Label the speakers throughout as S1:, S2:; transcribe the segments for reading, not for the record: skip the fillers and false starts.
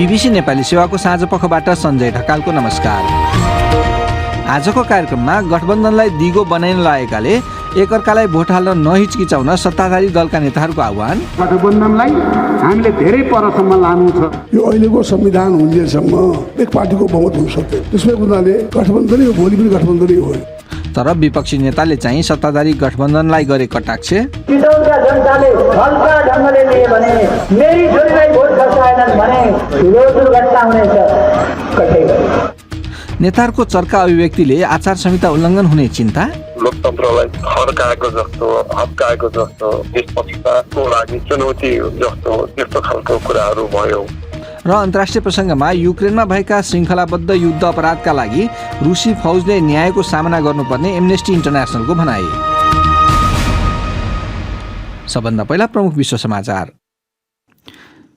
S1: BBC Nepali सेवाको साँझ पखबाट सञ्जय ढकालको नमस्कार। आजको कार्यक्रममा गठबन्धनलाई दिगो बनाइन लागेकाले एकअर्कालाई भोट हाल्न नहिचकिचाउन सत्ताधारी दलका नेताहरूको आह्वान।
S2: गठबन्धनलाई हामीले धेरै परसम्म लानु छ।
S3: यो अहिलेको संविधान हुन्जेलसम्म एक पार्टीको बहुमत हुन सक्दैन। त्यसमै कुराले गठबन्धनै हो, भोलि पनि गठबन्धनै हो।
S1: तर विपक्षी नेताले चाहिँ सत्ताधारी गठबन्धनलाई गरे कटाक्ष।
S4: चितवनका जनताले हल्का ढङ्गले लिए भने, मेरी छोरीलाई भोट खसाएनन् भने ठुलो दुर्घटना हुनेछ।
S5: नेताहरूको चर्का अभिव्यक्तिले आचार संहिता उल्लङ्घन हुने चिन्ता।
S6: लोकतन्त्रलाई फर्काएको जस्तो, हप्काएको जस्तो, देशपक्षको लागि चुनौती जस्तो त्यस्तो खालको कुराहरू भयो।
S5: र अन्तर्राष्ट्रिय प्रसङ्गमा युक्रेनमा भएका श्रृङ्खलाबद्ध युद्ध अपराधका लागि रुसी फौजले न्यायको सामना गर्नुपर्ने एमनेस्टी इन्टरनेसनलको भनाई। सबभन्दा पहिला प्रमुख विश्व समाचार।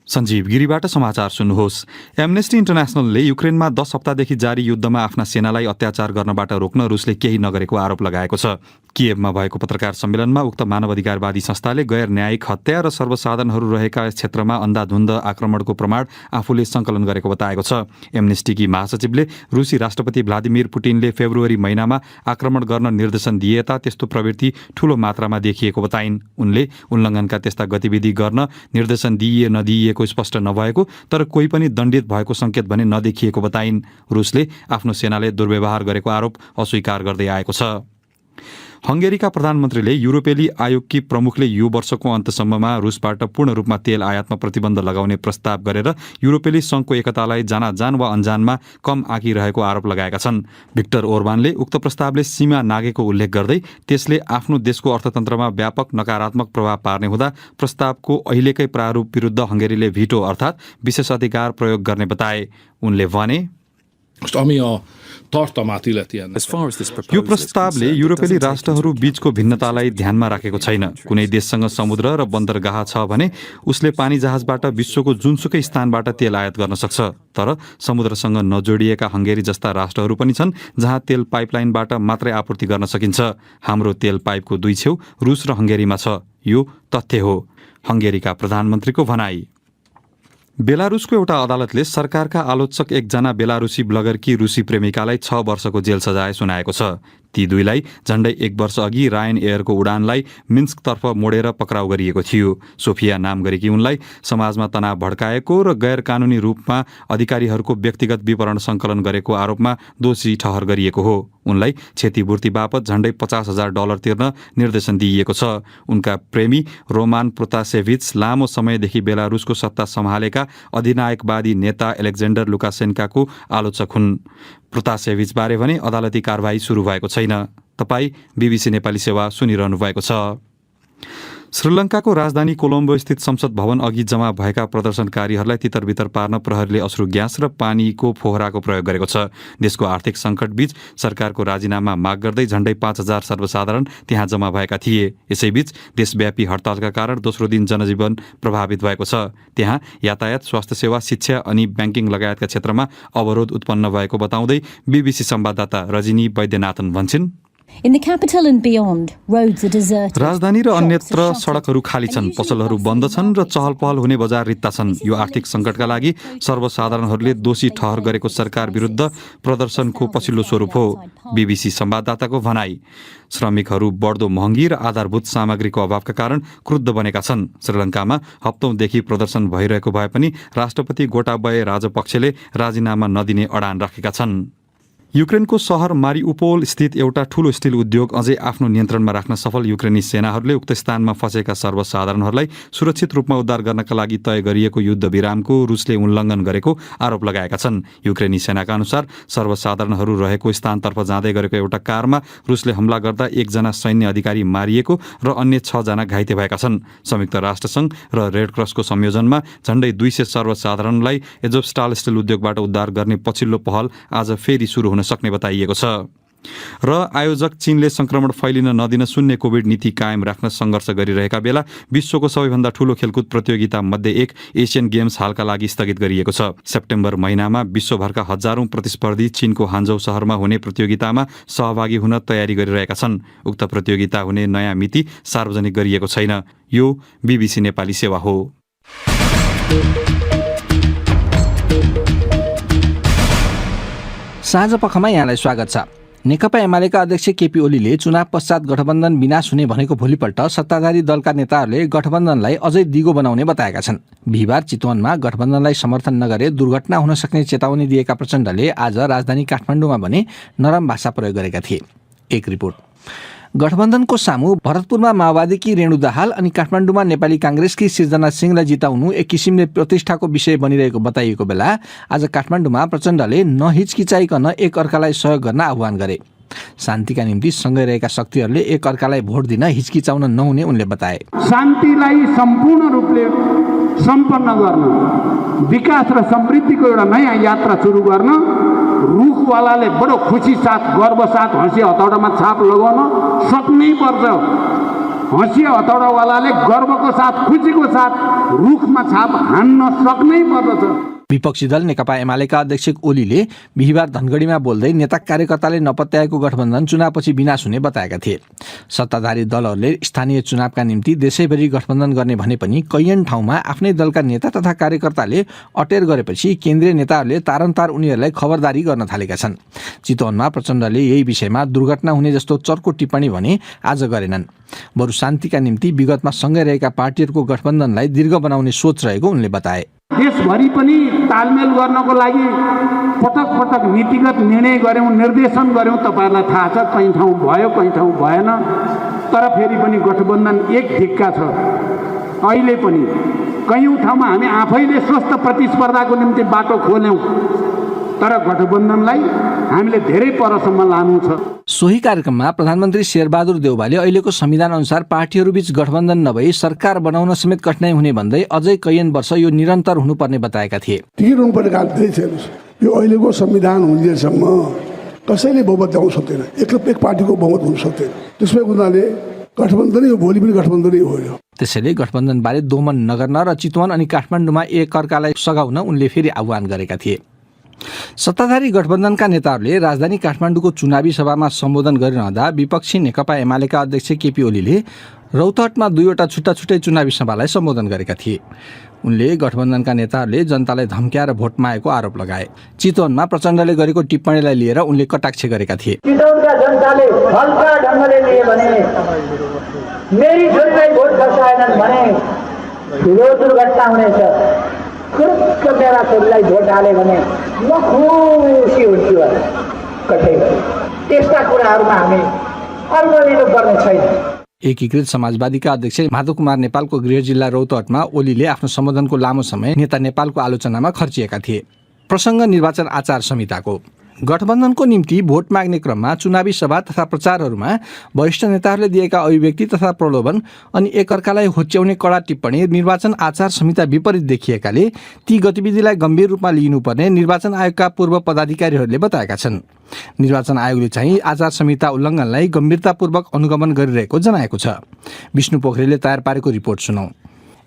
S7: सञ्जीव गिरीबाट समाचार सुन्नुहोस्। एमनेस्टी इन्टरनेसनलले युक्रेनमा 10 हप्तादेखि जारी युद्धमा आफ्ना सेनालाई अत्याचार गर्नबाट रोक्न रुसले केही नगरेको आरोप लगाएको छ। किएभमा भएको पत्रकार सम्मेलनमा उक्त मानवाधिकारवादी संस्थाले गैर न्यायिक हत्या र सर्वसाधारणहरू रहेका क्षेत्रमा अन्धाधुन्ध आक्रमणको प्रमाण आफूले सङ्कलन गरेको बताएको छ। एमनेस्टीकी महासचिवले रुसी राष्ट्रपति भ्लादिमिर पुटिनले फेब्रुअरी महिनामा आक्रमण गर्न निर्देशन दिए ता त्यस्तो प्रवृत्ति ठूलो मात्रामा देखिएको बताइन्। उनले उल्लङ्घनका त्यस्ता गतिविधि गर्न निर्देशन दिइए नदिइएको स्पष्ट नभएको तर कोही पनि दण्डित भएको सङ्केत भने नदेखिएको बताइन्। रुसले आफ्नो सेनाले दुर्व्यवहार गरेको आरोप अस्वीकार गर्दै आएको छ। हङ्गेरीका प्रधानमन्त्रीले युरोपेली आयोगकी प्रमुखले यो वर्षको अन्तसम्ममा रुसबाट पूर्ण रूपमा तेल आयातमा प्रतिबन्ध लगाउने प्रस्ताव गरेर युरोपेली सङ्घको एकतालाई जानाजान वा अन्जानमा कम आँकिरहेको आरोप लगाएका छन्। भिक्टर ओर्बानले उक्त प्रस्तावले सीमा नागेको उल्लेख गर्दै त्यसले आफ्नो देशको अर्थतन्त्रमा व्यापक नकारात्मक प्रभाव पार्ने हुँदा प्रस्तावको अहिलेकै प्रारूप विरुद्ध हङ्गेरीले भिटो अर्थात् विशेषाधिकार प्रयोग गर्ने बताए। उनले भने यो प्रस्तावले युरोपेली राष्ट्रहरू बीचको भिन्नतालाई ध्यानमा राखेको छैन। कुनै देशसँग समुद्र र बन्दरगाह छ भने उसले पानी जहाजबाट विश्वको जुनसुकै स्थानबाट तेल आयात गर्न सक्छ। तर समुद्रसँग नजोडिएका हङ्गेरी जस्ता राष्ट्रहरू पनि छन् जहाँ तेल पाइपलाइनबाट मात्रै आपूर्ति गर्न सकिन्छ। हाम्रो तेल पाइपको दुई छेउ रुस र हङ्गेरीमा छ। यो तथ्य हो, हङ्गेरीका प्रधानमन्त्रीको भनाई। बेलारुसको एउटा अदालतले सरकारका आलोचक एकजना बेलारुसी ब्लगरकी रुसी प्रेमिकालाई 6 वर्षको जेल सजाय सुनाएको छ। ती दुईलाई झण्डै 1 वर्ष अघि रायन एयरको उडानलाई मिन्स्कतर्फ मोडेर पक्राउ गरिएको थियो। सोफिया नाम गरेकी उनलाई समाजमा तनाव भड्काएको र गैर कानुनी रूपमा अधिकारीहरूको व्यक्तिगत विवरण सङ्कलन गरेको आरोपमा दोषी ठहर गरिएको हो। उनलाई क्षतिपूर्ति बापत झण्डै $50,000 तिर्न निर्देशन दिइएको छ। उनका प्रेमी रोमान प्रोतासेभिच लामो समयदेखि बेलारुसको सत्ता सम्हालेका अधिनायकवादी नेता एलेक्जेन्डर लुकासेन्काको आलोचक हुन्। प्रोतासेभिचबारे भने अदालती कारबाही सुरु भएको छैन। तपाईँ बीबीसी नेपाली सेवा सुनिरहनु भएको छ। श्रीलङ्काको राजधानी कोलम्बो स्थित संसद भवन अघि जम्मा भएका प्रदर्शनकारीहरूलाई तितरबितर पार्न प्रहरीले अश्रु ग्यास र पानीको फोहराको प्रयोग गरेको छ। देशको आर्थिक सङ्कटबीच सरकारको राजीनामा माग गर्दै झण्डै 5,000 सर्वसाधारण त्यहाँ जम्मा भएका थिए। यसैबीच देशव्यापी हडतालका कारण दोस्रो दिन जनजीवन प्रभावित भएको छ। त्यहाँ यातायात, स्वास्थ्य सेवा, शिक्षा अनि ब्याङ्किङ लगायतका क्षेत्रमा अवरोध उत्पन्न भएको बताउँदै बीबीसी संवाददाता रजनी वैद्यनाथन भन्छन्, राजधानी र अन्यत्र सडकहरू खाली छन्, पसलहरू बन्द छन् र चहल पहल हुने बजार रित्ता छन्। यो आर्थिक सङ्कटका लागि सर्वसाधारणहरूले दोषी ठहर गरेको सरकार विरुद्ध प्रदर्शनको पछिल्लो स्वरूप हो। बीबीसी संवाददाताको भनाई। श्रमिकहरू बढ्दो महँगी र आधारभूत सामग्रीको अभावका कारण क्रुद्ध बनेका छन्। श्रीलङ्कामा हप्तौंदेखि प्रदर्शन भइरहेको भए पनि राष्ट्रपति गोटाबय राजपक्षले राजीनामा नदिने अडान राखेका छन्। युक्रेनको सहर मारिउपोल स्थित एउटा ठूलो स्टिल उद्योग अझै आफ्नो नियन्त्रणमा राख्न सफल युक्रेनी सेनाहरूले उक्त स्थानमा फँसेका सर्वसाधारणहरूलाई सुरक्षित रूपमा उद्धार गर्नका लागि तय गरिएको युद्ध विरामको रुसले उल्लङ्घन गरेको आरोप लगाएका छन्। युक्रेनी सेनाका अनुसार सर्वसाधारणहरू रहेको स्थानतर्फ जाँदै गरेको एउटा कारमा रुसले हमला गर्दा 1 जना सैन्य अधिकारी मारिएको र अन्य 6 जना घाइते भएका छन्। संयुक्त राष्ट्रसङ्घ र रेडक्रसको संयोजनमा झण्डै 200 सर्वसाधारणलाई एजोस्टाल स्टिल उद्योगबाट उद्धार गर्ने पछिल्लो पहल आज फेरि सुरु हुन सक्ने बताइएको छ। र आयोजक चीनले संक्रमण फैलिन नदिन शून्य कोभिड नीति कायम राख्न सङ्घर्ष गरिरहेका बेला विश्वको सबैभन्दा ठूलो खेलकुद प्रतियोगिता मध्ये एक एसियन गेम्स हालका लागि स्थगित गरिएको छ। सेप्टेम्बर महिनामा विश्वभरका हजारौं प्रतिस्पर्धी चीनको हान्जौ शहरमा हुने प्रतियोगितामा सहभागी हुन तयारी गरिरहेका छन्। उक्त प्रतियोगिता हुने नयाँ मिति सार्वजनिक गरिएको छैन। यो बीबीसी नेपाली सेवा हो।
S1: साँझ पखमा यहाँलाई स्वागत छ। नेकपा एमालेका अध्यक्ष केपी ओलीले चुनाव पश्चात गठबन्धन विनाश हुने भनेको भोलिपल्ट सत्ताधारी दलका नेताहरूले गठबन्धनलाई अझै दिगो बनाउने बताएका छन्। बिहिबार चितवनमा गठबन्धनलाई समर्थन नगरे दुर्घटना हुन सक्ने चेतावनी दिएका प्रचण्डले आज राजधानी काठमाडौँमा भने नरम भाषा प्रयोग गरेका थिए। एक रिपोर्ट। गठबन्धनको सामु भरतपुरमा माओवादीकी रेणु दाहाल अनि काठमाडौँमा नेपाली काङ्ग्रेसकी सिर्जना सिंहलाई जिताउनु एक किसिमले प्रतिष्ठाको विषय बनिरहेको बताइएको बेला आज काठमाडौँमा प्रचण्डले नहिचकिचाइकन एक अर्कालाई सहयोग गर्न आह्वान गरे। शान्तिका निम्ति सँगै रहेका शक्तिहरूले एक अर्कालाई भोट दिन हिचकिचाउन नहुने उनले बताए।
S2: शान्तिलाई सम्पूर्ण रूपले सम्पन्न गर्न, विकास र समृद्धिको एउटा नयाँ यात्रा सुरु गर्न रुखवालाले बडो खुसी साथ, गर्व साथ हँसिया हतौडामा छाप लगाउन सक्नै पर्छ। हँसिया हतौडावालाले गर्वको साथ, खुसीको साथ रुखमा छाप हान्न सक्नै पर्दछ।
S1: विपक्षी दल नेकपा एमालेका अध्यक्ष ओलीले बिहिबार धनगढीमा बोल्दै नेता कार्यकर्ताले नपत्याएको गठबन्धन चुनावपछि विनाश हुने बताएका थिए। सत्ताधारी दलहरूले स्थानीय चुनावका निम्ति देशैभरि गठबन्धन गर्ने भने पनि कैयन ठाउँमा आफ्नै दलका नेता तथा कार्यकर्ताले अटेर गरेपछि केन्द्रीय नेताहरूले तारन्तार उनीहरूलाई खबरदारी गर्न थालेका छन्। चितवनमा प्रचण्डले यही विषयमा दुर्घटना हुने जस्तो चर्को टिप्पणी भने आज गरेनन्। बरु शान्तिका निम्ति विगतमा सँगै रहेका पार्टीहरूको गठबन्धनलाई दीर्घ बनाउने सोच रहेको उनले बताए।
S2: देशभरि पनि तालमेल गर्नको लागि पटक पटक नीतिगत निर्णय गऱ्यौँ, निर्देशन गऱ्यौँ। तपाईँहरूलाई थाहा छ, कहीँ ठाउँ भयो, कहीँ ठाउँ भएन। तर फेरि पनि गठबन्धन एक ढिक्का छ। अहिले पनि कयौँ ठाउँमा हामी आफैले स्वस्थ प्रतिस्पर्धाको निम्ति बाटो खोल्यौँ, तर गठबन्धनलाई हामीले धेरै परसम्म लानु छ।
S1: सोही कार्यक्रममा प्रधानमन्त्री शेरबहादुर देउवाले अहिलेको संविधान अनुसार पार्टीहरूबीच गठबन्धन नभई सरकार बनाउन समेत कठिनाइ हुने भन्दै अझै कैयन वर्ष यो निरन्तर हुनुपर्ने बताएका थिए।
S3: टिकट हुनुपर्ने काम त्यही छैन। यो अहिलेको संविधान हुन्जेलसम्म कसैले बहुमत ल्याउन सक्दैन, एक पार्टीको बहुमत हुन सक्दैन। त्यसमै उनीहरूले गठबन्धनै हो, भोलि पनि गठबन्धनै हो।
S1: त्यसैले गठबन्धनबारे दोमन नगर्न र चितवन अनि काठमाडौँमा एक अर्कालाई सघाउन उनले फेरि आह्वान गरेका थिए। सत्ताधारी गठबन्धनका नेताहरूले राजधानी काठमाडौँको चुनावी सभामा सम्बोधन गरिरहँदा विपक्षी नेकपा एमालेका अध्यक्ष केपी ओलीले रौतहटमा 2वटा छुट्टा छुट्टै चुनावी सभालाई सम्बोधन गरेका थिए। उनले गठबन्धनका नेताहरूले जनतालाई धम्क्याएर भोट मागेको आरोप लगाए। चितवनमा प्रचण्डले गरेको टिप्पणीलाई लिएर उनले कटाक्ष गरेका थिए।
S4: चितवनका जनताले हल्का ढङ्गले लिए भने, मेरी छोरीलाई भोट खसाएनन् भने ठुलो दुर्घटना हुनेछ। खुरुक्क मेरा छोरीलाई भोट हाले भने म खुसी हुन्छु। कतै त्यस्ता कुराहरूमा हामी अल्मलिनु पर्ने छैन।
S1: एकीकृत समाजवादीका अध्यक्ष माधव कुमार नेपालको गृह जिल्ला रौतहटमा ओलीले आफ्नो सम्बोधनको लामो समय नेता नेपालको आलोचनामा खर्चिएका थिए। प्रसङ्ग निर्वाचन आचार संहिताको। गठबन्धनको निम्ति भोट माग्ने क्रममा चुनावी सभा तथा प्रचारहरूमा वरिष्ठ नेताहरूले दिएका अभिव्यक्ति तथा प्रलोभन अनि एकअर्कालाई होच्याउने कडा टिप्पणी निर्वाचन आचार संहिता विपरीत देखिएकाले ती गतिविधिलाई गम्भीर रूपमा लिइनुपर्ने निर्वाचन आयोगका पूर्व पदाधिकारीहरूले बताएका छन्। निर्वाचन आयोगले चाहिँ आचार संहिता उल्लङ्घनलाई गम्भीरतापूर्वक अनुगमन गरिरहेको जनाएको छ। विष्णु पोखरेलले तयार पारेको रिपोर्ट सुनौ।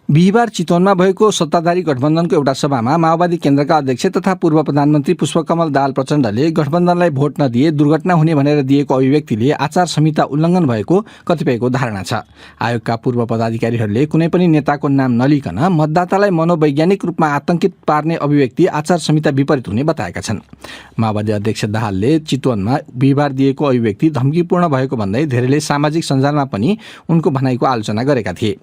S1: बिहिबार चितवनमा भएको सत्ताधारी गठबन्धनको एउटा सभामा माओवादी केन्द्रका अध्यक्ष तथा पूर्व प्रधानमन्त्री पुष्पकमल दाहाल प्रचण्डले गठबन्धनलाई भोट नदिए दुर्घटना हुने भनेर दिएको अभिव्यक्तिले आचार संहिता उल्लङ्घन भएको कतिपयको धारणा छ। आयोगका पूर्व पदाधिकारीहरूले कुनै पनि नेताको नाम नलिकन मतदातालाई मनोवैज्ञानिक रूपमा आतंकित पार्ने अभिव्यक्ति आचार संहिता विपरीत हुने बताएका छन्। माओवादी अध्यक्ष दाहालले चितवनमा बिहिबार दिएको अभिव्यक्ति धम्कीपूर्ण भएको भन्दै धेरैले सामाजिक सञ्जालमा पनि उनको भनाइको आलोचना गरेका थिए।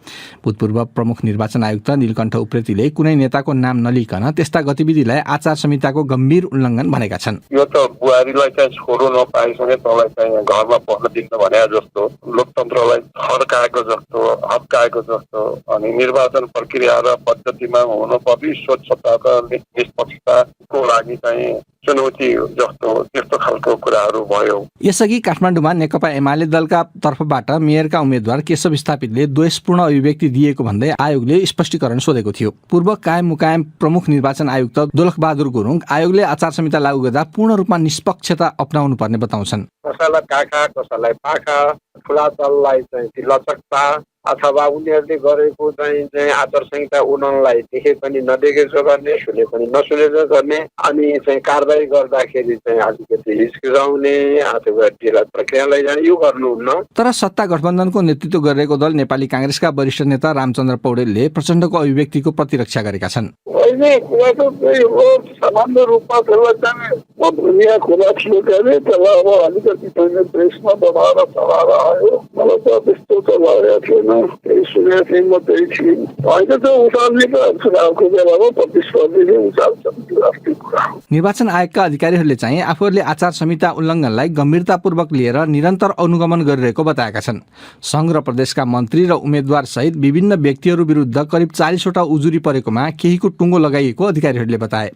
S1: भूतपूर्व प्रमुख निर्वाचन आयुक्त नीलकण्ठ उप्रेतीले कुनै नेताको नाम नलिकन त्यस्ता गतिविधिलाई आचार संहिताको गम्भीर उल्लङ्घन भनेका छन्।
S6: यो त बुहारीलाई चाहिँ छोरो नपाएसँगै तँलाई चाहिँ घरमा बस्न दिन्न भने जस्तो, लोकतन्त्रलाई थर्काएको जस्तो, हप्काएको जस्तो, अनि निर्वाचन प्रक्रिया र पद्धतिमा हुनुपर्ने स्वच्छताका निष्पक्षताको लागि चाहिँ चुनौती जस्तो त्यस्तो खालको कुराहरू भयो।
S1: यसअघि काठमाडौँमा नेकपा एमाले दलका तर्फबाट मेयरका उम्मेद्वार केशव स्थापितले द्वेषपूर्ण अभिव्यक्ति दिएको भन्दै आयोगले स्पष्टीकरण सोधेको थियो। पूर्व कायम मुकायम प्रमुख निर्वाचन आयुक्त दोलखबहादुर गुरुङ आयोगले आचार संहिता लागू गर्दा पूर्ण रूपमा निष्पक्षता अपनाउनु पर्ने बताउँछन्।
S6: कसैलाई काखा कसैलाई पाखा, ठुला दललाई चाहिँ लचकता अथवा उनीहरूले गरेको चाहिँ आचार संहिता उल्लङ्घनलाई देखे पनि नदेखेको गर्ने, सुने पनि नसुनेको गर्ने, अनि चाहिँ कारबाही गर्दाखेरि चाहिँ अलिकति हिचकिचाउने अथवा ढिला प्रक्रिया लैजाने यो गर्नुहुन्न।
S1: तर सत्ता गठबन्धनको नेतृत्व गरिरहेको दल नेपाली कांग्रेसका वरिष्ठ नेता रामचन्द्र पौडेलले प्रचण्डको अभिव्यक्तिको प्रतिरक्षा गरेका छन्।
S6: अहिले कुरा त हो सामान्य रूपमा त्यसलाई चाहिँ दुनियाँ खुला थियो गरे, त्यसलाई अब अलिकति चाहिँ प्रेसमा दबाएर चलाएर आयो। मलाई त त्यस्तो त लागेको थिएन, त्यही सुनेको थिएँ, म त्यही थिएँ। होइन त उचाल्ने त चुनावको बेलामा प्रतिस्पर्धीले उचाल्छन्, त्यो आफ्नै कुरा हो।
S1: निर्वाचन आयोगका अधिकारीहरूले चाहिँ आफूहरूले आचार संहिता उल्लङ्घनलाई गम्भीरतापूर्वक लिएर निरन्तर अनुगमन गरिरहेको बताएका छन्। संघ र प्रदेशका मन्त्री र उम्मेद्वार सहित विभिन्न व्यक्तिहरू विरुद्ध करिब 40 वटा उजुरी परेकोमा केहीको टुङ्गो लगाइएको अधिकारीहरूले बताए।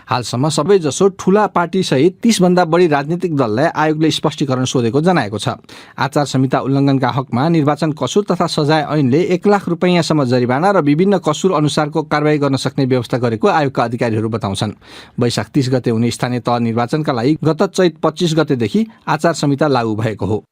S1: हालसम्म सबैजसो ठूला पार्टी सहित 30 भन्दा बढी राजनीतिक दललाई आयोगले स्पष्टीकरण सोधेको जनाएको छ। आचार संहिता उल्लङ्घनका हकमा निर्वाचन कसुर तथा सजाय ऐनले 1 लाख रुपैयाँसम्म जरिवाना र विभिन्न कसुर अनुसारको कारबाही गर्न सक्ने व्यवस्था गरेको आयोगका अधिकारीहरू बताउँछन्। वैशाख 30 गते हुने स्थानीय तह निर्वाचनका लागि गत चैत 25 गतेदेखि आचार संहिता लागू भएको हो।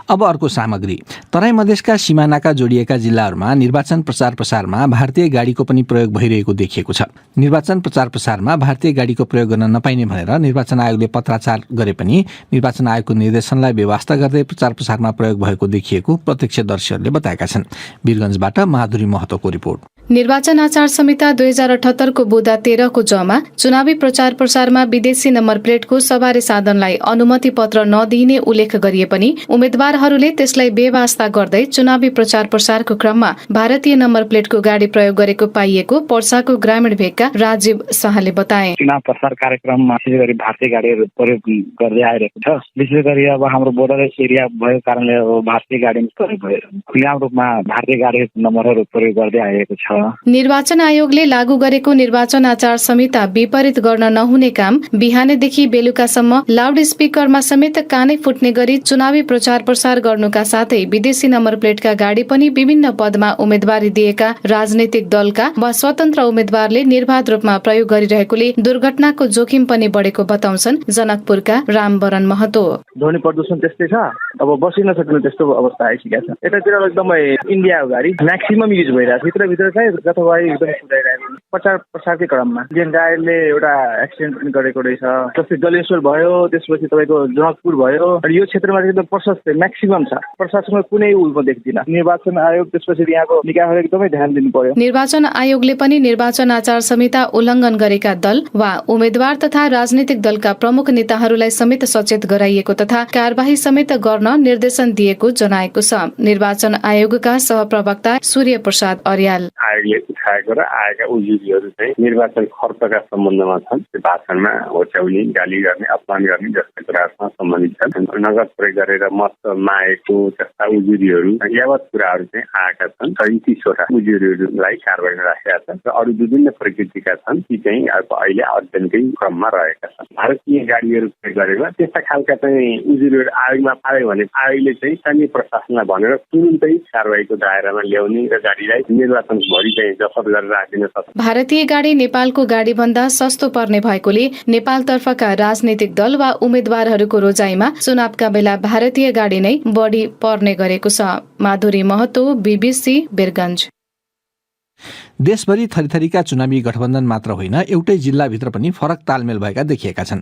S1: अब अर्को सामग्री। तराई मधेसका सिमानाका जोडिएका जिल्लाहरूमा निर्वाचन प्रचार प्रसारमा भारतीय गाडीको पनि प्रयोग भइरहेको देखिएको छ। निर्वाचन प्रचार प्रसारमा भारतीय गाडीको प्रयोग गर्न नपाइने भनेर निर्वाचन आयोगले पत्राचार गरे पनि निर्वाचन आयोगको निर्देशनलाई बेवास्ता गर्दै प्रचार प्रसारमा प्रयोग भएको देखिएको प्रत्यक्षदर्शीहरूले बताएका छन्। वीरगञ्जबाट माधुरी महतोको रिपोर्ट।
S8: निर्वाचन आचार संहिता 2078 को बुँदा 13 को जमा चुनावी प्रचार प्रसारमा विदेशी नम्बर प्लेटको सवारी साधनलाई अनुमति पत्र नदिइने उल्लेख गरिए पनि उम्मेद्वारहरूले त्यसलाई बेवास्ता गर्दै चुनावी प्रचार प्रसारको क्रममा भारतीय नम्बर प्लेटको गाडी प्रयोग गरेको पाइएको पर्साको ग्रामीण भेगका राजीव शाहले बताए।
S9: चुनाव प्रसार कार्यक्रममा विशेष गरी भारतीय गाडीहरू प्रयोग गर्दै आइरहेको छ। विशेष गरी अब हाम्रो बोर्डर एरिया भएको कारणले भारतीय गाडी प्रयोग भयो, खुल्लाम रूपमा भारतीय गाडी नम्बरहरू प्रयोग गर्दै आइरहेको छ।
S8: निर्वाचन आयोगले लागू गरेको निर्वाचन आचार संहिता विपरीत गर्न नहुने काम बिहानैदेखि बेलुकासम्म लाउड स्पिकरमा समेत कानै फुट्ने गरी चुनावी प्रचार प्रसार गर्नुका साथै विदेशी नम्बर प्लेटका गाडी पनि विभिन्न पदमा उम्मेदवारी दिएका राजनैतिक दलका वा स्वतन्त्र उम्मेद्वारले निर्बाध रूपमा प्रयोग गरिरहेकोले दुर्घटनाको जोखिम पनि बढेको बताउँछन् जनकपुरका रामवरण महतो।
S9: ध्वनि प्रदूषण त्यस्तै छ, अब बसिन सक्ने त्यस्तो अवस्था आइसकेको छ। यतातिर एकदमै इन्डियाको गाडी म्याक्सिमम युज भइरहेको छ। भित्र चाहिँ गतवाई एकदमै कुदाइरहेको प्रचार प्रसारकै क्रममा जेन गाडीले एउटा एक्सिडेन्ट पनि गरेको रहेछ। जस्तै जलेश्वर भयो, त्यसपछि तपाईँको जनकपुर भयो। यो क्षेत्रमा एकदम प्रशस्त म्याक्सिमम छ। प्रशासनमा कुनै उल्लेख देख्दिन। निर्वाचन आयोग त्यसपछि यहाँको निकायहरू एकदमै ध्यान दिनु पर्यो।
S8: निर्वाचन आयोगले पनि निर्वाचन आचार संहिता उल्लङ्घन गरेका दल वा उम्मेद्वार तथा राजनीतिक दलका प्रमुख नेताहरूलाई समेत सचेत गराइएको तथा कारबाही समेत गर्न निर्देशन दिएको जनाएको छ। निर्वाचन आयोगका सहप्रवक्ता सूर्य प्रसाद अर्याल।
S6: आयोगले उठाएको र आएका उजुरीहरू चाहिँ निर्वाचन खर्चका सम्बन्धमा छन्। त्यो भाषणमा होच्याउने, गाली गर्ने, अपमान गर्ने जस्ता कुराहरूसँग सम्बन्धित छन्। नगद प्रयोग गरेर मत मागेको जस्ता उजुरीहरू यावत कुराहरू चाहिँ आएका छन्। 37वटा उजुरीहरूलाई कारबाहीमा राखेका छन् र अरू विभिन्न प्रकृतिका छन् ती चाहिँ अहिले अध्ययनकै क्रममा रहेका छन्। भारतीय गाडीहरू प्रयोग गरेर त्यस्ता खालका चाहिँ उजुरीहरू आयोगमा पायो भने आयोगले चाहिँ स्थानीय प्रशासनलाई भनेर तुरुन्तै कारबाहीको दायरामा ल्याउने र गाडीलाई निर्वाचन भरि चाहिँ जफत गरेर राखिदिन सक्छ।
S8: भारतीय गाडी नेपालको गाडी भन्दा सस्तो पर्ने भएकोले नेपालतर्फका राजनीतिक दल वा उम्मेद्वारहरूको रोजाइमा चुनावका बेला भारतीय गाडी नै बढी पर्ने गरेको छ। माधुरी महतो, BBC, वीरगञ्ज।
S1: देशभरि थरीथरीका चुनावी गठबन्धन मात्र होइन, एउटै जिल्लाभित्र पनि फरक तालमेल भएका देखिएका छन्।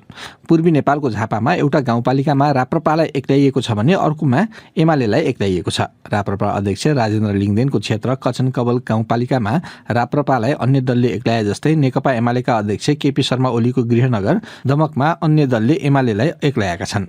S1: पूर्वी नेपालको झापामा एउटा गाउँपालिकामा राप्रपालाई एक्ल्याइएको छ भने अर्कोमा एमालेलाई एक्ल्याइएको छ। राप्रपा अध्यक्ष राजेन्द्र लिङदेनको क्षेत्र कचनकवल गाउँपालिकामा राप्रपालाई अन्य दलले एक्ल्याए जस्तै नेकपा एमालेका अध्यक्ष केपी शर्मा ओलीको गृहनगर दमकमा अन्य दलले एमालेलाई एक्ल्याएका छन्।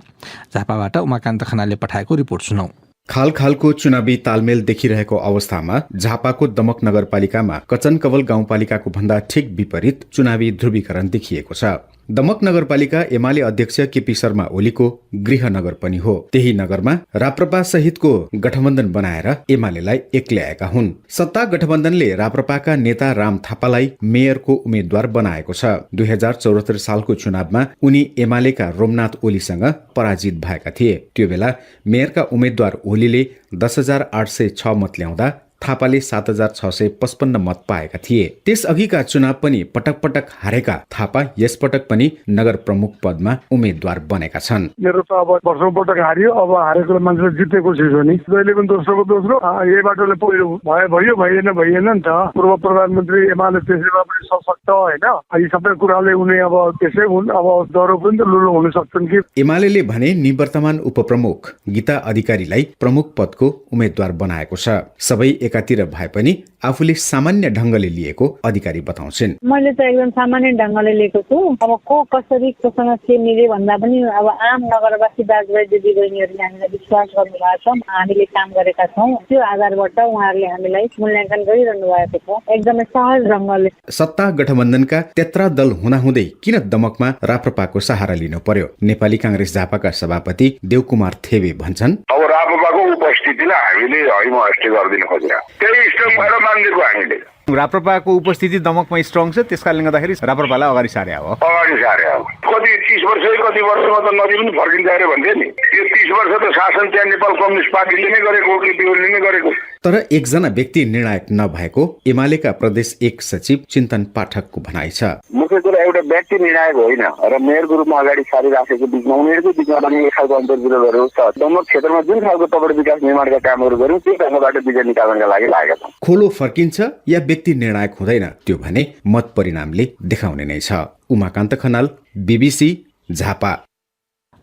S1: झापाबाट उमाकान्त खनालले पठाएको रिपोर्ट सुनौ।
S10: खालखालको चुनावी तालमेल देखिरहेको अवस्थामा झापाको दमक नगरपालिकामा कचनकवल गाउँपालिकाको भन्दा ठिक विपरीत चुनावी ध्रुवीकरण देखिएको छ। दमक नगरपालिका एमाले अध्यक्ष केपी शर्मा ओलीको गृहनगर पनि हो। त्यही नगरमा राप्रपा सहितको गठबन्धन बनाएर एमालेलाई एक्ल्याएका हुन्। सत्ता गठबन्धनले राप्रपाका नेता राम थापालाई मेयरको उम्मेद्वार बनाएको छ। 2074 सालको चुनावमा उनी एमालेका रोमनाथ ओलीसँग पराजित भएका थिए। त्यो बेला मेयरका उम्मेद्वार ओलीले 10,806 मत ल्याउँदा थापाले 7,655 मत पाएका थिए। त्यसअघिका चुनाव पनि पटक पटक हारेका थापा यसपटक पनि नगर प्रमुख पदमा उम्मेद्वार बनेका छन्।
S3: मेरो त अब वर्षौं पटक हारियो, अब हारेको मान्छेले जितेको छु नि, जहिले पनि दोस्रोको दोस्रो, यही बाटोले पहिलो भयो भइएन नि त। पूर्व प्रधानमन्त्री एमाले त्यसैमा पनि सशक्त होइन, यी सबै कुराले उनी अब त्यसै हुन्, अब डरो पनि त लुलो हुन सक्छन् कि।
S10: एमाले भने निवर्तमान उपप्रमुख गीता अधिकारीलाई प्रमुख पदको उम्मेद्वार बनाएको छ। सबै एकातिर भए पनि आफूले सामान्य ढंगले लिएको अधिकारी बताउँछिन्।
S11: मैले त एकदम सामान्य ढंगले लिएको छु। अब को कसरी कोसँग के मिले भन्दा पनि अब आम नगरवासी दाजुभाइ दिदीबहिनीहरूले हामीलाई विश्वास गर्नुभएको छ, हामीले काम गरेका छौँ, त्यो आधारबाट उहाँहरूले हामीलाई मूल्याङ्कन गरिरहनु भएको छ एकदमै सहज ढंगले।
S10: सत्ता गठबन्धनका 13 दल हुँदाहुँदै किन दमकमा राप्रपाको सहारा लिनु पर्यो? नेपाली कांग्रेस झापाका सभापति देवकुमार थेबे भन्छन्,
S6: अब राप्रपाको उपस्थितिलाई हामीले हैमहस्टे गरिदिन खोजेका, त्यही स्ट्रङ भएर मानिदिएको हामीले।
S12: राप्रपाको उपस्थिति दमकमा स्ट्रङ छ, त्यसकारणले गर्दाखेरि राप्रपालाई अगाडि सारे हो।
S6: कति 30 वर्ष कति वर्षमा त नदी पनि फर्किन्छ अरे भन्थे नि। यो 30 वर्ष त शासन त्यहाँ नेपाल कम्युनिस्ट पार्टीले नै गरेको, केपीओले नै गरेको।
S10: तर एकजना व्यक्ति निर्णायक नभएको एमालेका प्रदेश 1 सचिव चिन्तन पाठकको भनाइ छ।
S6: मुख्य कुरा एउटा व्यक्ति निर्णायक होइन र मेयरको रूपमा अगाडि सारिराखेको बिचमा उनीहरूको बिचमा पनि एक खालको अन्तर्विरोधहरू छ। दमक क्षेत्रमा जुन खालको तपाईँ विकास निर्माणका कामहरू गर्यौँ त्यो ढङ्गबाट विजय निकाल्नका लागि लागेका छौँ।
S10: खोलो फर्किन्छ या व्यक्ति निर्णायक हुँदैन, त्यो भने मत परिणामले देखाउने नै छ। उमाकान्त खनाल, BBC, झापा।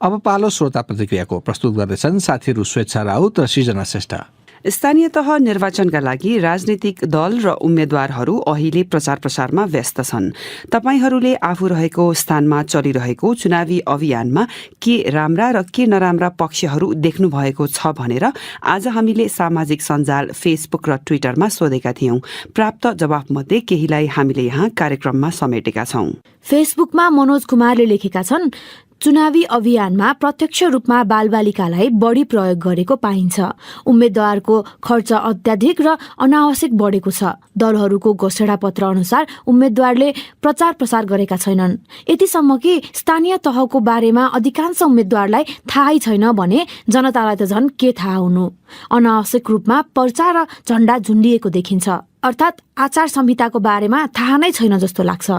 S1: अब पालो श्रोता प्रतिक्रियाको प्रस्तुत गर्दैछन् साथीहरू स्वेच्छा राउत र सृजना श्रेष्ठ।
S13: स्थानीय तह निर्वाचनका लागि राजनीतिक दल र उम्मेद्वारहरू अहिले प्रचार प्रसारमा व्यस्त छन्। तपाईहरूले आफू रहेको स्थानमा चलिरहेको चुनावी अभियानमा के राम्रा र के नराम्रा पक्षहरू देख्नु भएको छ भनेर आज हामीले सामाजिक सञ्जाल फेसबुक र ट्विटरमा सोधेका थियौं। प्राप्त जवाफमध्ये केहीलाई हामीले यहाँ कार्यक्रममा समेटेका छौं।
S14: फेसबुकमा मनोज कुमारले लेखेका छन्, चुनावी अभियानमा प्रत्यक्ष रूपमा बालबालिकालाई बढी प्रयोग गरेको पाइन्छ। उम्मेद्वारको खर्च अत्याधिक र अनावश्यक बढेको छ। दलहरूको घोषणा पत्र अनुसार उम्मेद्वारले प्रचार प्रसार गरेका छैनन्। यतिसम्म कि स्थानीय तहको बारेमा अधिकांश उम्मेद्वारलाई थाहै छैन भने जनतालाई त झन् के थाहा हुनु। अनावश्यक रूपमा प्रचार र झण्डा झुन्डिएको देखिन्छ, अर्थात् आचार संहिताको बारेमा थाहा नै छैन जस्तो लाग्छ।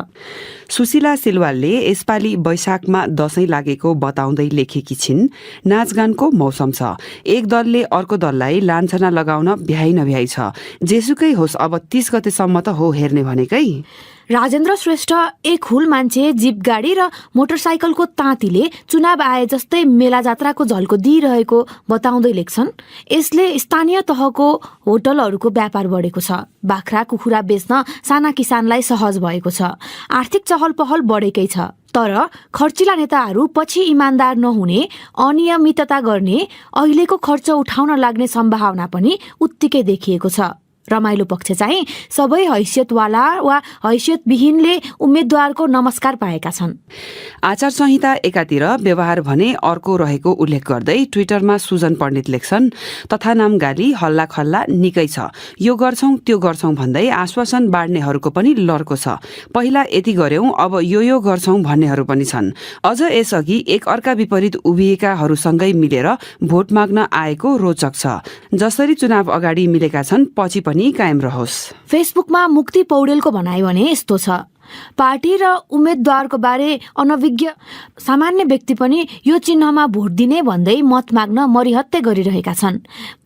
S13: सुशीला सिलवालले यसपालि वैशाखमा दशैं लागेको बताउँदै लेखेकी छिन्, नाचगानको मौसम छ, एक दलले अर्को दललाई लान्छना लगाउन भ्याइ नभ्याइ छ। जेसुकै होस्, अब 30 गतेसम्म त हो हेर्ने भनेकै।
S14: राजेन्द्र श्रेष्ठ एक हुल मान्छे जीप गाडी र मोटरसाइकलको ताँतीले चुनाव आए जस्तै मेला जात्राको झल्को दिइरहेको बताउँदै लेख्छन्। यसले स्थानीय तहको होटलहरूको व्यापार बढेको छ। बाख्रा कुखुरा बेच्न साना किसानलाई सहज भएको छ। आर्थिक चहल पहल बढेकै छ। तर खर्चिला नेताहरू पछि इमान्दार नहुने, अनियमितता गर्ने, अहिलेको खर्च उठाउन लाग्ने सम्भावना पनि उत्तिकै देखिएको छ। रमाइलो पक्ष चाहिँ सबै हैसियतवाला वा हैसियतविहीनले उम्मेद्वारको नमस्कार पाएका छन्।
S13: आचार संहिता एकातिर व्यवहार भने अर्को रहेको उल्लेख गर्दै ट्विटरमा सुजन पण्डित लेख्छन्, तथा नाम गाली हल्ला खल्ला निकै छ। यो गर्छौं त्यो गर्छौं भन्दै आश्वासन बाँड्नेहरूको पनि लर्को छ। पहिला यति गर्यौं, अब यो गर्छौं भन्नेहरू पनि छन्। अझ यसअघि एक अर्का विपरीत उभिएकाहरूसँगै मिलेर भोट माग्न आएको रोचक छ। जसरी चुनाव अगाडि मिलेका छन् पछि पनि कायम रहोस्।
S14: फेसबुकमा मुक्ति पौडेलको भनाइ भने यस्तो छ, पार्टी र उम्मेद्वारको बारे अनभिज्ञ सामान्य व्यक्ति पनि यो चिन्हमा भोट दिने भन्दै मत माग्न मरिहत्ते गरिरहेका छन्।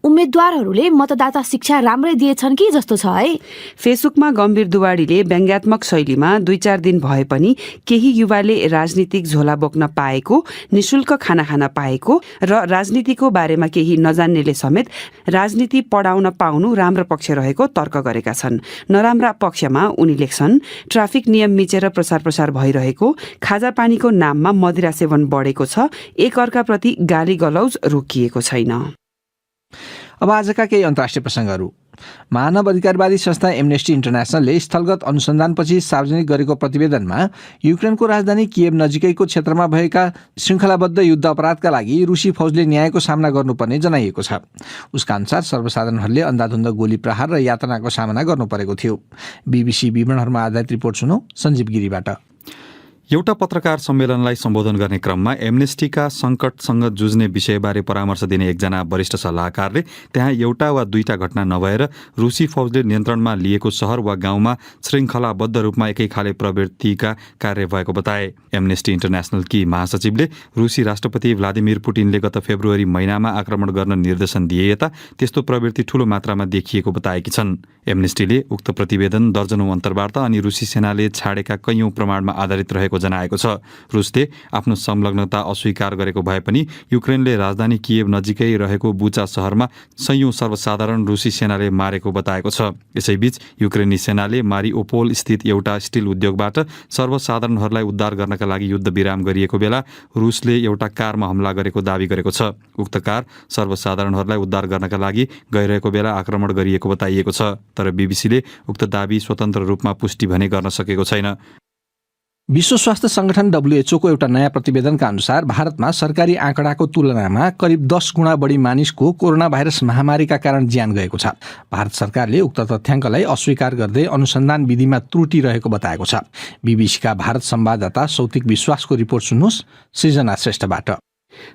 S14: उम्मेद्वारहरूले मतदाता शिक्षा राम्रै दिएछन् कि जस्तो छ है।
S13: फेसबुकमा गम्भीर दुवाडीले व्यङ्ग्यात्मक शैलीमा 2-4 दिन भए पनि केही युवाले राजनीतिक झोला बोक्न पाएको, निशुल्क खाना खान पाएको र राजनीतिको बारेमा केही नजान्नेले समेत राजनीति पढाउन पाउनु राम्रो पक्ष रहेको तर्क गरेका छन्। नराम्रा पक्षमा उनी लेख्छन्, ट्राफिक नियम मिचेर प्रसार भइरहेको, खाजा पानीको नाममा मदिरा सेवन बढेको छ, एक अर्काप्रति गाली गलौज रोकिएको छैन।
S1: अब आजका केही अन्तर्राष्ट्रिय प्रसङ्गहरू। मानव अधिकारवादी संस्था एमनेस्टी इन्टरनेसनलले स्थलगत अनुसन्धानपछि सार्वजनिक गरेको प्रतिवेदनमा युक्रेनको राजधानी किएभ नजिकैको क्षेत्रमा भएका श्रृङ्खलाबद्ध युद्ध अपराधका लागि रुसी फौजले न्यायको सामना गर्नुपर्ने जनाइएको छ। उसका अनुसार सर्वसाधारणहरूले अन्धाधुन्द गोली प्रहार र यातनाको सामना गर्नु परेको थियो। BBC विवरणहरूमा आधारित रिपोर्ट सुनौ सञ्जीव गिरीबाट।
S7: एउटा पत्रकार सम्मेलनलाई सम्बोधन गर्ने क्रममा एमनेस्टीका सङ्कटसँग जुझ्ने विषयबारे परामर्श दिने एकजना वरिष्ठ सल्लाहकारले त्यहाँ एउटा वा दुईटा घटना नभएर रुसी फौजले नियन्त्रणमा लिएको शहर वा गाउँमा श्रृङ्खलाबद्ध रूपमा एकै खाले प्रवृत्तिका कार्य भएको बताए। एमनेस्टी इन्टरनेसनलकी महासचिवले रुसी राष्ट्रपति भ्लादिमिर पुटिनले गत फेब्रुअरी महिनामा आक्रमण गर्न निर्देशन दिए यता त्यस्तो प्रवृत्ति ठूलो मात्रामा देखिएको बताएकी छन्। एमनेस्टीले उक्त प्रतिवेदन दर्जनौं अन्तर्वार्ता अनि रुसी सेनाले छाडेका कैयौं प्रमाणमा आधारित रहेको जनाएको छ। रुसले आफ्नो संलग्नता अस्वीकार गरेको भए पनि युक्रेनले राजधानी किएभ नजिकै रहेको बुचा शहरमा सयौं सर्वसाधारण रुसी सेनाले मारेको बताएको छ। यसैबीच युक्रेनी सेनाले मारिओपोल स्थित एउटा स्टिल उद्योगबाट सर्वसाधारणहरूलाई उद्धार गर्नका लागि युद्ध विराम गरिएको बेला रुसले एउटा कारमा हमला गरेको दावी गरेको छ। उक्त कार सर्वसाधारणहरूलाई उद्धार गर्नका लागि गइरहेको बेला आक्रमण गरिएको बताइएको छ। तर बीबीसीले उक्त दावी स्वतन्त्र रूपमा पुष्टि भने गर्न सकेको छैन।
S1: विश्व स्वास्थ्य संगठन WHO को एउटा नयाँ प्रतिवेदनका अनुसार भारतमा सरकारी आँकडाको तुलनामा करिब 10 गुणा बढी मानिसको कोरोना भाइरस महामारीका कारण ज्यान गएको छ। भारत सरकारले उक्त तथ्याङ्कलाई अस्वीकार गर्दै अनुसन्धान विधिमा त्रुटि रहेको बताएको छ। बीबीसीका भारत संवाददाता सौतिक विश्वासको रिपोर्ट सुन्नुहोस् सृजना श्रेष्ठबाट।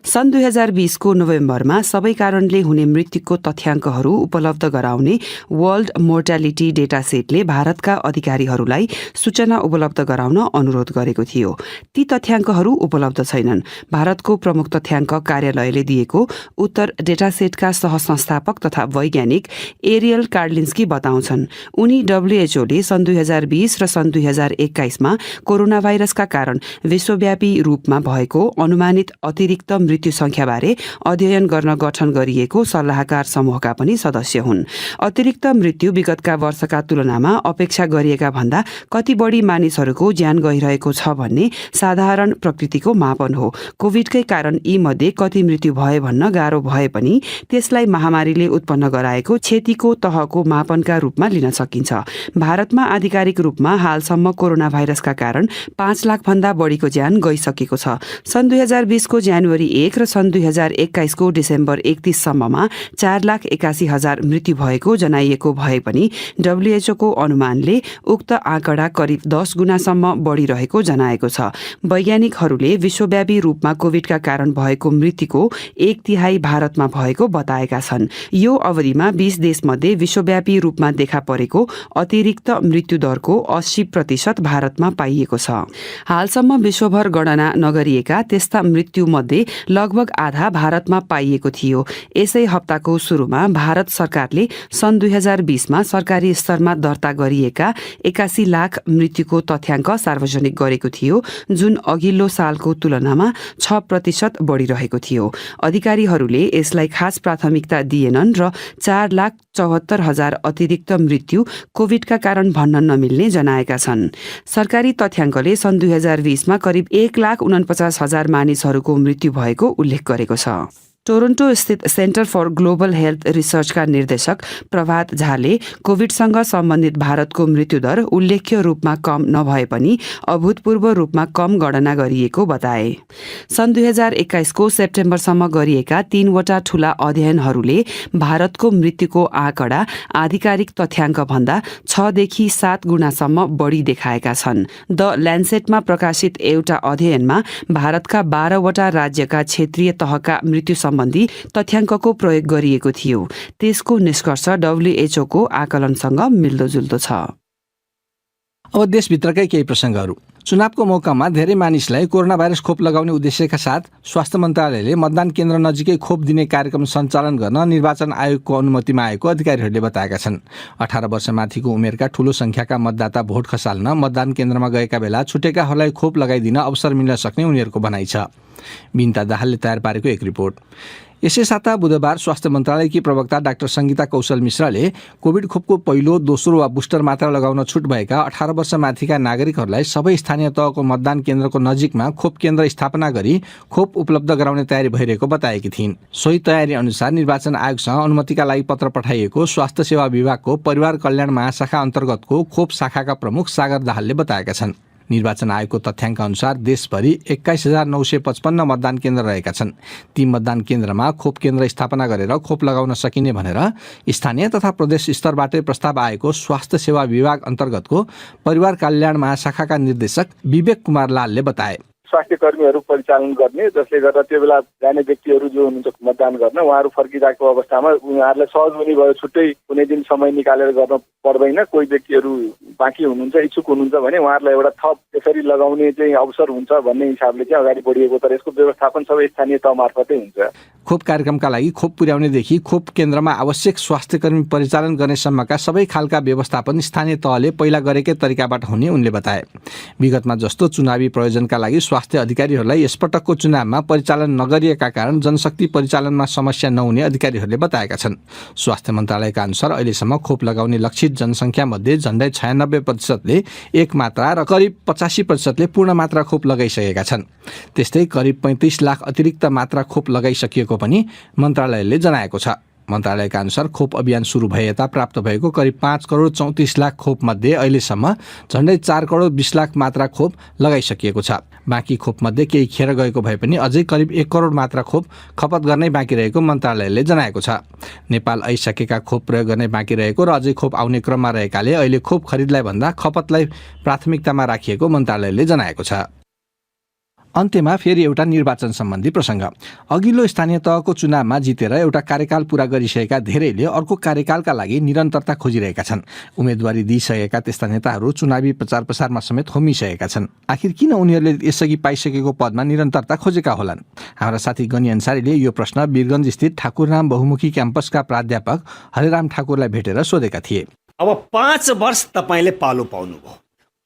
S13: सन् 2020 को नोभेम्बरमा सबै कारणले हुने मृत्युको तथ्याङ्कहरू उपलब्ध गराउने वर्ल्ड मोर्टालिटी डेटा सेटले भारतका अधिकारीहरूलाई सूचना उपलब्ध गराउन अनुरोध गरेको थियो। ती तथ्याङ्कहरू उपलब्ध छैनन्। भारतको प्रमुख तथ्याङ्क कार्यालयले दिएको उत्तर डेटा सेटका सहसंस्थापक तथा वैज्ञानिक एरियल कार्लिन्स्की बताउँछन्। उनी WHO ले सन् 2020 र सन् 2021 मा कोरोना भाइरसका कारण विश्वव्यापी रूपमा भएको अनुमानित अतिरिक्त मृत्यु संख्याबारे अध्ययन गर्न गठन गरिएको सल्लाहकार समूहका पनि सदस्य हुन्। अतिरिक्त मृत्यु विगतका वर्षका तुलनामा अपेक्षा गरिएका भन्दा कति बढी मानिसहरूको ज्यान गइरहेको छ भन्ने साधारण प्रकृतिको मापन हो। कोभिडकै कारण यी मध्ये कति मृत्यु भए भन्न गाह्रो भए पनि त्यसलाई महामारीले उत्पन्न गराएको क्षतिको तहको मापनका रूपमा लिन सकिन्छ। भारतमा आधिकारिक रूपमा हालसम्म कोरोना भाइरसका कारण 5 लाख भन्दा बढीको ज्यान गइसकेको छ। सन् 2020 को जनवरी 1 र सन् 2021 को डिसेम्बर 31 सम्ममा 4,81,000 मृत्यु भएको जनाइएको भए पनि WHO को अनुमानले उक्त आँकडा करिब 10 गुणासम्म बढिरहेको जनाएको छ। वैज्ञानिकहरूले विश्वव्यापी रूपमा कोभिडका कारण भएको मृत्युको 1/3 भारतमा भएको बताएका छन्। यो अवधिमा 20 देशमध्ये विश्वव्यापी रूपमा देखा परेको अतिरिक्त मृत्यु दरको 80% भारतमा पाइएको छ। हालसम्म विश्वभर गणना नगरिएका त्यस्ता मृत्यु मध्ये लगभग आधा भारतमा पाइएको थियो। यसै हप्ताको सुरुमा भारत सरकारले सन् 2020 मा सरकारी स्तरमा दर्ता गरिएका 81 लाख मृत्युको तथ्याङ्क सार्वजनिक गरेको थियो, जुन अघिल्लो सालको तुलनामा 6% बढिरहेको थियो। अधिकारीहरूले यसलाई खास प्राथमिकता दिएनन् र 4,74,000 अतिरिक्त मृत्यु कोभिडका कारण भन्न नमिल्ने जनाएका छन्। सरकारी तथ्याङ्कले सन् 2020 मा करिब 1,49,000 मानिसहरूको मृत्यु भएको उल्लेख गरेको छ। टोरन्टो स्थित सेन्टर फर ग्लोबल हेल्थ रिसर्चका निर्देशक प्रभात झाले कोभिडसँग सम्बन्धित भारतको मृत्युदर उल्लेख्य रूपमा कम नभए पनि अभूतपूर्व रूपमा कम गणना गरिएको बताए। सन् 2021 को सेप्टेम्बरसम्म गरिएका 3 वटा ठूला अध्ययनहरूले भारतको मृत्युको आँकडा आधिकारिक तथ्याङ्क भन्दा 6 देखि 7 गुणासम्म बढी देखाएका छन्। द ल्यान्सेटमा प्रकाशित एउटा अध्ययनमा भारतका 12 वटा राज्यका क्षेत्रीय तहका मृत्यु सम्बन्धी तथ्याङ्कको प्रयोग गरिएको थियो। त्यसको निष्कर्ष WHO को आकलनसँग मिल्दोजुल्दो छ।
S1: अब देशभित्रकै केही प्रसङ्गहरू। चुनावको मौकामा धेरै मानिसलाई कोरोना भाइरस खोप लगाउने उद्देश्यका साथ स्वास्थ्य मन्त्रालयले मतदान केन्द्र नजिकै खोप दिने कार्यक्रम सञ्चालन गर्न निर्वाचन आयोगको अनुमतिमा आएको अधिकारीहरूले बताएका छन्। 18 वर्षमाथिको उमेरका ठूलो संख्याका मतदाता भोट खसाल्न मतदान केन्द्रमा गएका बेला छुटेकाहरूलाई खोप लगाइदिन अवसर मिल्न सक्ने उनीहरूको भनाइ छ। बिन्ता दाहालले तयार पारेको एक रिपोर्ट। यसै साता बुधबार स्वास्थ्य मन्त्रालयकी प्रवक्ता डाक्टर सङ्गीता कौशल मिश्राले कोभिड खोपको पहिलो, दोस्रो वा बुस्टर मात्रा लगाउन छुट भएका 18 वर्षमाथिका नागरिकहरूलाई सबै स्थानीय तहको मतदान केन्द्रको नजिकमा खोप केन्द्र स्थापना गरी खोप उपलब्ध गराउने तयारी भइरहेको बताएकी थिइन्। सोही तयारी अनुसार निर्वाचन आयोगसँग अनुमतिका लागि पत्र पठाइएको स्वास्थ्य सेवा विभागको परिवार कल्याण महाशाखा अन्तर्गतको खोप शाखाका प्रमुख सागर दाहालले बताएका छन्। निर्वाचन आयोगको तथ्याङ्क अनुसार देशभरि 21,955 मतदान केन्द्र रहेका छन्। ती मतदान केन्द्रमा खोप केन्द्र स्थापना गरेर खोप लगाउन सकिने भनेर स्थानीय तथा प्रदेश स्तरबाटै प्रस्ताव आएको स्वास्थ्य सेवा विभाग अन्तर्गतको परिवार कल्याण महाशाखाका निर्देशक विवेक कुमार लालले बताए।
S9: स्वास्थ्य कर्मीहरू परिचालन गर्ने, जसले गर्दा त्यो बेला जाने व्यक्तिहरू जो हुनुहुन्छ मतदान गर्न, उहाँहरू फर्किरहेको अवस्थामा उनीहरूलाई सहज हुने भयो। छुट्टै कुनै दिन समय निकालेर गर्न पर्दैन। कोही व्यक्तिहरू बाँकी हुनुहुन्छ, इच्छुक हुनुहुन्छ भने उहाँहरूलाई एउटा थप यसरी लगाउने चाहिँ अवसर हुन्छ भन्ने हिसाबले चाहिँ अगाडि बढिएको, तर यसको व्यवस्थापन सबै स्थानीय तह मार्फतै हुन्छ।
S1: खोप कार्यक्रमका लागि खोप पुर्याउनेदेखि खोप केन्द्रमा आवश्यक स्वास्थ्य कर्मी परिचालन गर्नेसम्मका सबै खालका व्यवस्थापन स्थानीय तहले पहिला गरेकै तरिकाबाट हुने उनले बताए। विगतमा जस्तो चुनावी प्रयोजनका लागि स्वास्थ्य अधिकारीहरूलाई यसपटकको चुनावमा परिचालन नगरिएका कारण जनशक्ति परिचालनमा समस्या नहुने अधिकारीहरूले बताएका छन्। स्वास्थ्य मन्त्रालयका अनुसार अहिलेसम्म खोप लगाउने लक्षित जनसङ्ख्या मध्ये झण्डै 96% एक मात्रा र करिब 85% पूर्ण मात्रा खोप लगाइसकेका छन्। त्यस्तै करिब 35 लाख अतिरिक्त मात्रा खोप लगाइसकिएको पनि मन्त्रालयले जनाएको छ। मन्त्रालयका अनुसार खोप अभियान सुरु भए यता प्राप्त भएको करिब 5 करोड 34 लाख खोप मध्ये अहिलेसम्म झण्डै 4 करोड 20 लाख मात्रा खोप लगाइसकिएको छ। बाँकी खोप मध्ये केही खेर गएको भए पनि अझै करिब 1 करोड मात्रा खोप खपत गर्नै बाँकी रहेको मन्त्रालयले जनाएको छ। नेपाल आइसकेका खोप प्रयोग गर्नै बाँकी रहेको र अझै खोप आउने क्रममा रहेकाले अहिले खोप खरिदलाई भन्दा खपतलाई प्राथमिकतामा राखिएको मन्त्रालयले जनाएको छ। अन्त्यमा फेरि एउटा निर्वाचन सम्बन्धी प्रसङ्ग। अघिल्लो स्थानीय तहको चुनावमा जितेर एउटा कार्यकाल पूरा गरिसकेका धेरैले अर्को कार्यकालका लागि निरन्तरता खोजिरहेका छन्। उम्मेदवारी दिइसकेका त्यस्ता नेताहरू चुनावी प्रचार प्रसारमा समेत होमिसकेका छन्। आखिर किन उनीहरूले यसअघि पाइसकेको पदमा निरन्तरता खोजेका होलान्? हाम्रा साथी गनी अन्सारीले यो प्रश्न वीरगञ्ज स्थित ठाकुरराम बहुमुखी क्याम्पसका प्राध्यापक हरिराम ठाकुरलाई भेटेर सोधेका थिए।
S15: अब 5 वर्ष तपाईले पालो पाउनुभयो।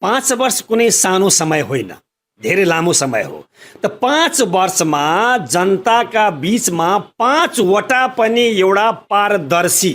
S15: 5 वर्ष कुनै सानो समय होइन, धेरै लामो समय हो। त 5 वर्षमा जनताका बीचमा 5 वटा पनि एउटा पारदर्शी,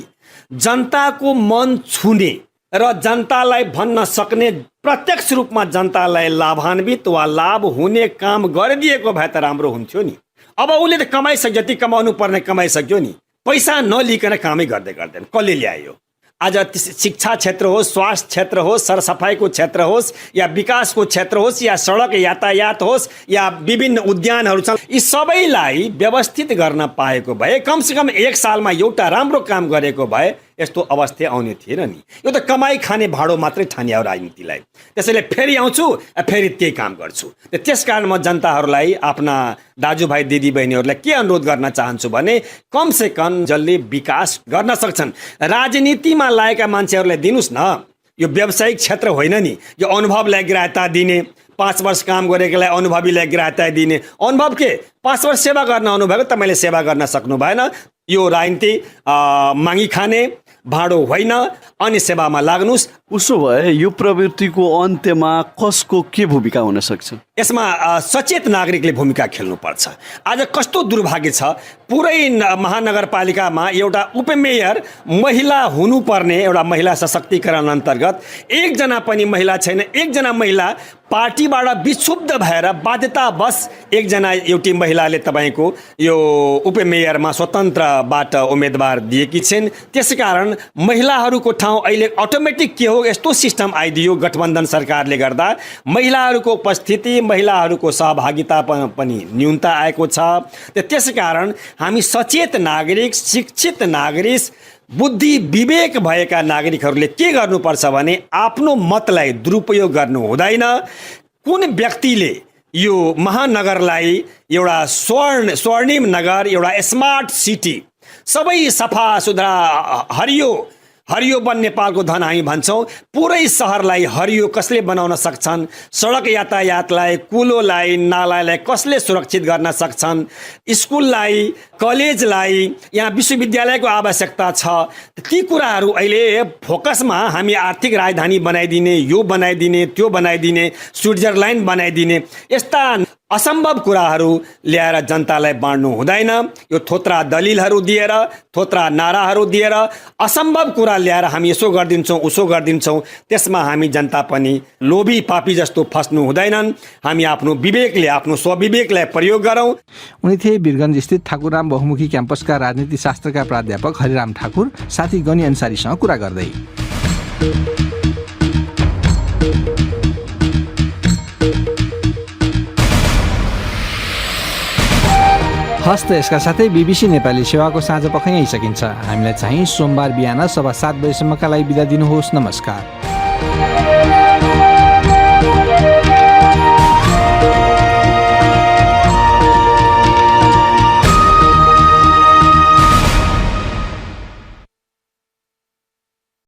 S15: जनताको मन छुने र जनतालाई भन्न सक्ने, प्रत्यक्ष रूपमा जनतालाई लाभान्वित वा लाभ हुने काम गरिदिएको भए त राम्रो हुन्थ्यो नि। अब उसले त कमाइसक्यो, जति कमाउनु पर्ने कमाइसक्यो नि, पैसा नलिकन कामै गर्दै गर्दैन। कसले ल्यायो? आज शिक्षा क्षेत्र होस्, स्वास्थ्य क्षेत्र होस्, सरसफाइको क्षेत्र होस्, या विकासको क्षेत्र होस्, या सडक यातायात होस्, या विभिन्न उद्यानहरू छन्, यी सबैलाई व्यवस्थित गर्न पाएको भए, कमसेकम 1 सालमा एउटा राम्रो काम गरेको भए यस्तो अवस्था आउने थिएन नि। यो त कमाई खाने भाँडो मात्रै ठानियो राजनीतिलाई। त्यसैले फेरि आउँछु, फेरि त्यही काम गर्छु। त्यसकारण म जनताहरूलाई, आफ्ना दाजुभाइ दिदीबहिनीहरूलाई के अनुरोध गर्न चाहन्छु भने कमसे कम जसले विकास गर्न सक्छन् राजनीतिमा लागेका मान्छेहरूलाई दिनुस् न। यो व्यावसायिक क्षेत्र होइन नि, यो अनुभवलाई ग्राह्यता दिने, 5 वर्ष काम गरेकोलाई अनुभवीलाई ग्राह्यता दिने। अनुभव के? 5 वर्ष सेवा गर्न आउनुभएको, तपाईँले सेवा गर्न सक्नु भएन। यो राजनीति मागी खाने भाँडो होइन, अनि सेवामा लाग्नुस्।
S16: उसो भए यो प्रवृत्तिको अन्त्यमा कसको के भूमिका हुन सक्छ?
S15: यसमा सचेत नागरिकले भूमिका खेल्नुपर्छ। आज कस्तो दुर्भाग्य छ, पुरै महानगरपालिकामा एउटा उपमेयर महिला हुनुपर्ने, एउटा महिला सशक्तिकरण अन्तर्गत एकजना पनि महिला छैन। एकजना महिला पार्टीबाट विक्षुब्ध भएर बाध्यतावश एकजना एउटी महिलाले तपाईँको यो उपमेयरमा स्वतन्त्रबाट उम्मेदवार दिएकी छिन्। त्यसकारण महिलाहरूको ठाउँ अहिले अटोमेटिक के हो, यस्तो सिस्टम आइदियो गठबन्धन सरकारले गर्दा महिलाहरूको उपस्थिति, महिलाहरूको सहभागिता पनि न्यूनता आएको छ। त्यसकारण हामी सचेत नागरिक, शिक्षित नागरिक, बुद्धि विवेक भएका नागरिकहरूले के गर्नुपर्छ भने आफ्नो मतलाई दुरुपयोग गर्नु हुँदैन। कुन व्यक्तिले यो महानगरलाई एउटा स्वर्णिम नगर, एउटा स्मार्ट सिटी, सबै सफा सुधरा हरियो वन नेपालको धन हामी भन्छौँ। पुरै सहरलाई हरियो कसले बनाउन सक्छन्? सडक यातायातलाई, कुलोलाई, नालालाई कसले सुरक्षित गर्न सक्छन्? स्कुललाई, कलेजलाई, यहाँ विश्वविद्यालयको आवश्यकता छ। ती कुराहरू अहिले फोकसमा हामी आर्थिक राजधानी बनाइदिने, यो बनाइदिने, त्यो बनाइदिने, स्विट्जरल्यान्ड बनाइदिने, यस्ता असम्भव कुराहरू ल्याएर जनतालाई बाँड्नु हुँदैन। यो थोत्रा दलिलहरू दिएर, थोत्रा नाराहरू दिएर असम्भव कुरा ल्याएर हामी यसो गरिदिन्छौँ, उसो गरिदिन्छौँ, त्यसमा हामी जनता पनि लोभी पापी जस्तो फस्नु हुँदैनन्। हामी आफ्नो विवेकले, आफ्नो स्वविवेकलाई प्रयोग गरौँ।
S1: उनी थिए वीरगञ्ज स्थित ठाकुरराम बहुमुखी क्याम्पसका राजनीति शास्त्रका प्राध्यापक हरिराम ठाकुर साथी गनी अन्सारीसँग कुरा गर्दै। हस्त यसका साथै BBC नेपाली सेवाको साँझ पख यहीँ सकिन्छ। हामीलाई चाहिँ सोमबार बिहान 7:15 बजेसम्मका लागि बिदा दिनुहोस्। नमस्कार।